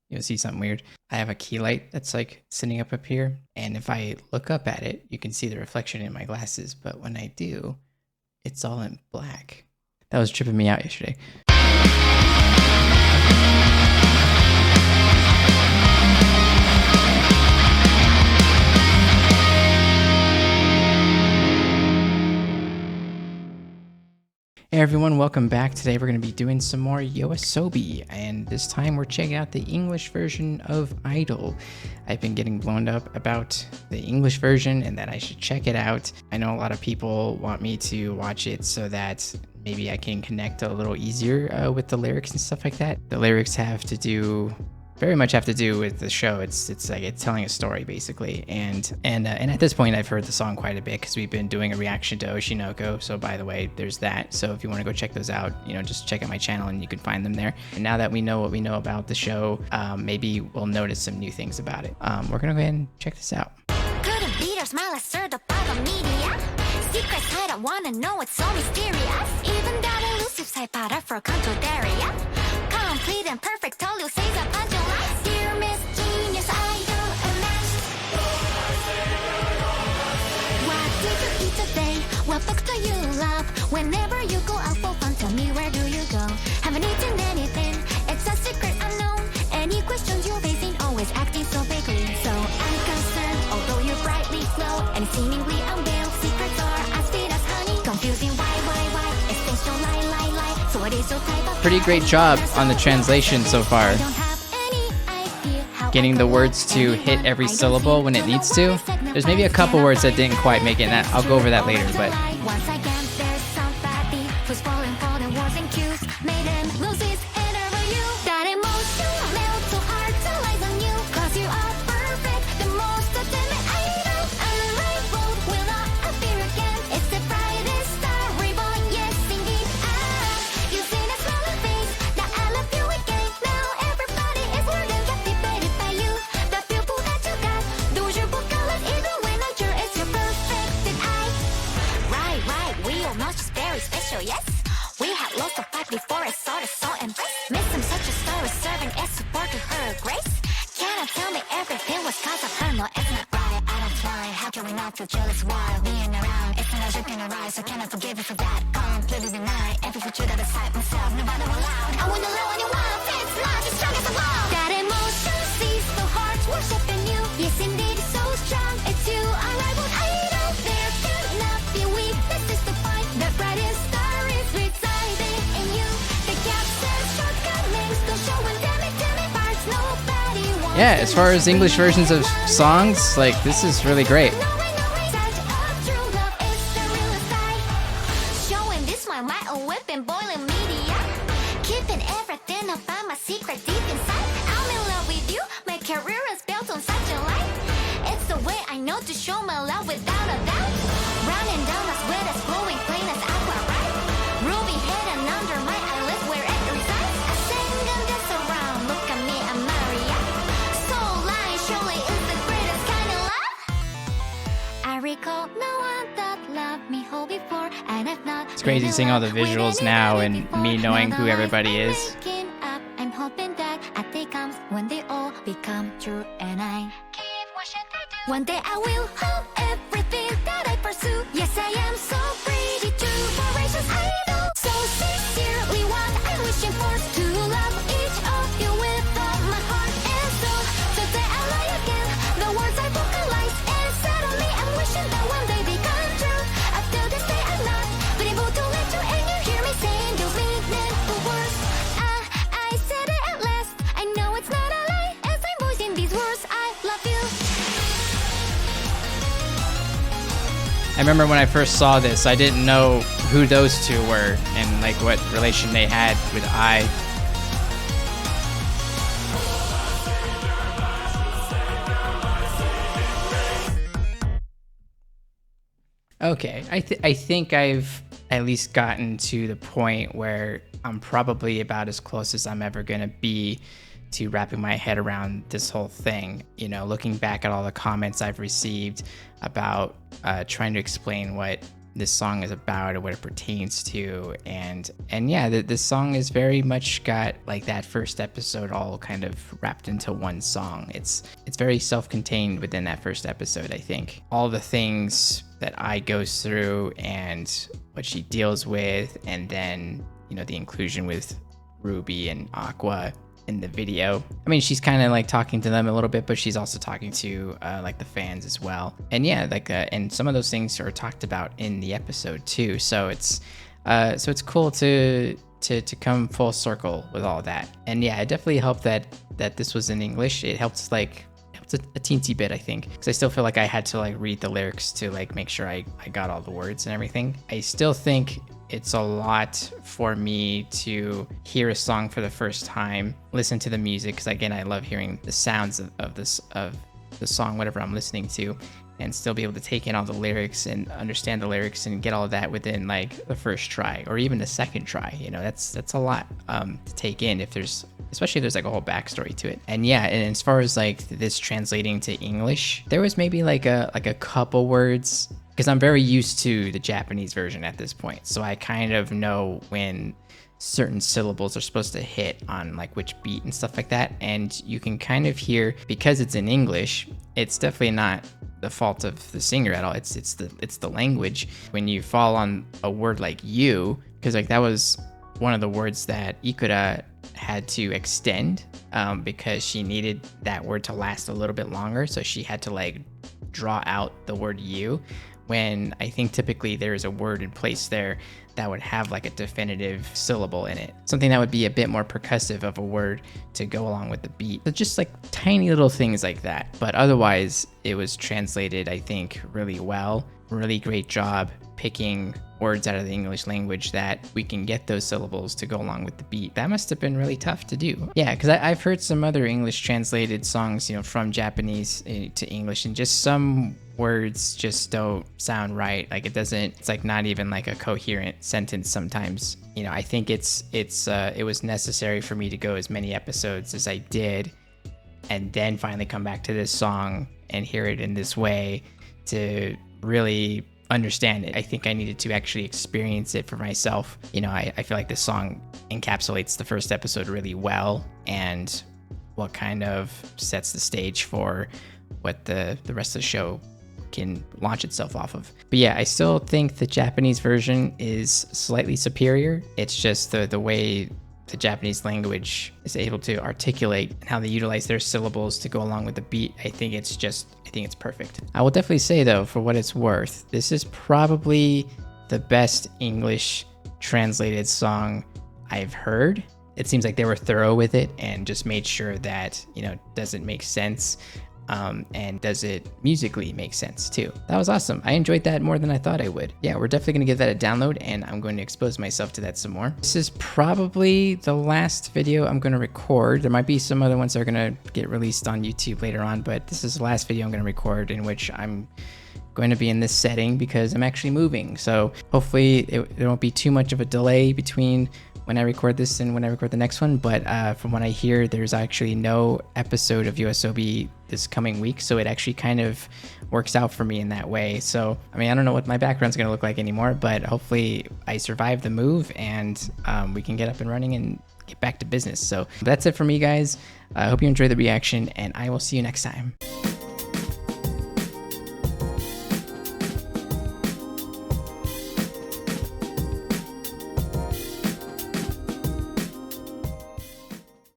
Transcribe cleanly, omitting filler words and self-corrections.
you'll see something weird. I have a key light that's like sitting up here, and if I look up at it, you can see the reflection in my glasses, but when I do, it's all in black. That was tripping me out yesterday. Hey everyone, welcome back. Today we're going to be doing some more YOASOBI, and this time we're checking out the English version of Idol. I've been getting blown up about the English version and that I should check it out. I know a lot of people want me to watch it so that maybe I can connect a little easier with the lyrics and stuff like that. The lyrics very much have to do with the show. It's like it's telling a story basically, and at this point I've heard the song quite a bit because we've been doing a reaction to Oshi No Ko. So by the way, there's that. So if you want to go check those out, just check out my channel and you can find them there. And now that we know what we know about the show, maybe we'll notice some new things about it. We're gonna go ahead and check this out. Secrets I don't wanna know, it's so mysterious. Even that elusive side powder for control area. Complete and perfect, all you say is a punch of lies. Dear Miss Genius, idol unmatched. What did you eat today? What book do you love? Whenever you go out for fun, tell me where do you go? Haven't eaten anything, it's a secret unknown. Any questions you're facing, always acting so vaguely. So I'm concerned, although you brightly glow and seemingly unveiled secrets are as sweet as honey. Confusing why, essential lie. So it is so type of Pretty great job on the translation so far. Getting the words to hit every syllable when it needs to. There's maybe a couple words that didn't quite make it, and I'll go over that later, but once again there's somebody who's falling for the words and cues, made him lose his head over you. That emotion melt so hard to lies on you, cause you are perfect, the most ultimate idol. And the right road will not appear again. It's the brightest star reborn, yes indeed. You see that smiling face, that I love you again. Now everybody is more than captivated by you. The pupil that you got, those your book colors, even when I'm sure it's your perfected eye. Right, we all know she's very special, yes. We had lots of fight before I saw the soul embrace. Miss him such a star is serving as support to her grace. Cannot tell me everything was cause of her, no it's not right. I don't try, how can we not feel jealous while being around? It's not a joke in her eyes, so cannot forgive you for that. Completely deny every future that I cite myself, nobody allowed. I wanna know when you want, it's not as strong as a wall. That emotion sees the heart's worshiping you. Yes indeed, it's so strong, it's you, a rival idol. There cannot be weakness, is the point. The brightest star is residing in you. The gaps and shortcomings don't show when damn it parts. Nobody wants. yeah, as far as English versions of songs, like this is really great. Showing this my weapon, boiling media. Keeping everything about my secret deep inside. I'm in love with you, my career is built on such a light. It's the way I know to show my love without a doubt. Running down my sweat as flowing plain as aqua, right? Ruby hidden under my eyelid where it resides. I sing and dance around, look at me, I'm Maria. Soul line surely is the greatest kind of love. I recall no one that loved me whole before, and I've not. It's crazy seeing all the visuals now and me knowing who everybody is. I'm hoping that a day comes when they all become true, and I keep wishing they do. One day I will hold everything that I pursue. Yes, I am so pretty too, voracious idol. So sincerely what I'm wishing for, to love each of you with all my heart and soul. Today I lie again, the words I vocalize, and suddenly I'm wishing that one day they come true. Up till this day I'm not been able to let you, and you hear me saying those meaningful words. I said it at last, I know it's not a lie, as I'm voicing these words, I love you. I remember when I first saw this, I didn't know who those two were and like what relation they had with I. Okay, I think I've at least gotten to the point where I'm probably about as close as I'm ever gonna be to wrapping my head around this whole thing. Looking back at all the comments I've received about trying to explain what this song is about and what it pertains to. And yeah, this song is very much got like that first episode all kind of wrapped into one song. It's very self-contained within that first episode. I think all the things that I goes through and what she deals with, and then, you know, the inclusion with Ruby and Aqua in the video. I mean, she's kind of like talking to them a little bit, but she's also talking to like the fans as well. And yeah, like and some of those things are talked about in the episode too. So it's cool to come full circle with all that. And yeah, it definitely helped that this was in English. It helps a teensy bit, I think, because I still feel like I had to like read the lyrics to like make sure I got all the words and everything. I still think it's a lot for me to hear a song for the first time, listen to the music, because again, I love hearing the sounds of the song, whatever I'm listening to, and still be able to take in all the lyrics and understand the lyrics and get all of that within like the first try or even the second try. You know, that's a lot to take in especially if there's like a whole backstory to it. And yeah, and as far as like this translating to English, there was maybe like a couple words, because I'm very used to the Japanese version at this point. So I kind of know when certain syllables are supposed to hit on like which beat and stuff like that. And you can kind of hear, because it's in English, it's definitely not the fault of the singer at all. It's the language. When you fall on a word like you, because like that was one of the words that Ikura had to extend because she needed that word to last a little bit longer. So she had to like draw out the word you, when I think typically there's a word in place there that would have like a definitive syllable in it. Something that would be a bit more percussive of a word to go along with the beat. So just like tiny little things like that. But otherwise, it was translated, I think, really well. Really great job picking words out of the English language that we can get those syllables to go along with the beat. That must have been really tough to do. Yeah, because I've heard some other English translated songs, you know, from Japanese to English, and just some words just don't sound right. Like it's like not even like a coherent sentence sometimes. You know, I think it was necessary for me to go as many episodes as I did, and then finally come back to this song and hear it in this way to really understand it. I think I needed to actually experience it for myself. You know, I feel like this song encapsulates the first episode really well, and what kind of sets the stage for what the rest of the show can launch itself off of. But yeah, I still think the Japanese version is slightly superior. It's just the way the Japanese language is able to articulate and how they utilize their syllables to go along with the beat. I think it's perfect. I will definitely say though, for what it's worth, this is probably the best English translated song I've heard. It seems like they were thorough with it and just made sure that, you know, does it make sense? And does it musically make sense too? That was awesome. I enjoyed that more than I thought I would. Yeah, we're definitely gonna give that a download, and I'm going to expose myself to that some more. This is probably the last video I'm gonna record. There might be some other ones that are gonna get released on YouTube later on, but this is the last video I'm gonna record in which I'm going to be in this setting because I'm actually moving. So hopefully there won't be too much of a delay between when I record this and when I record the next one. But from what I hear, there's actually no episode of YOASOBI this coming week. So it actually kind of works out for me in that way. So, I mean, I don't know what my background's going to look like anymore, but hopefully I survive the move and we can get up and running and get back to business. So that's it for me, guys. I hope you enjoyed the reaction, and I will see you next time.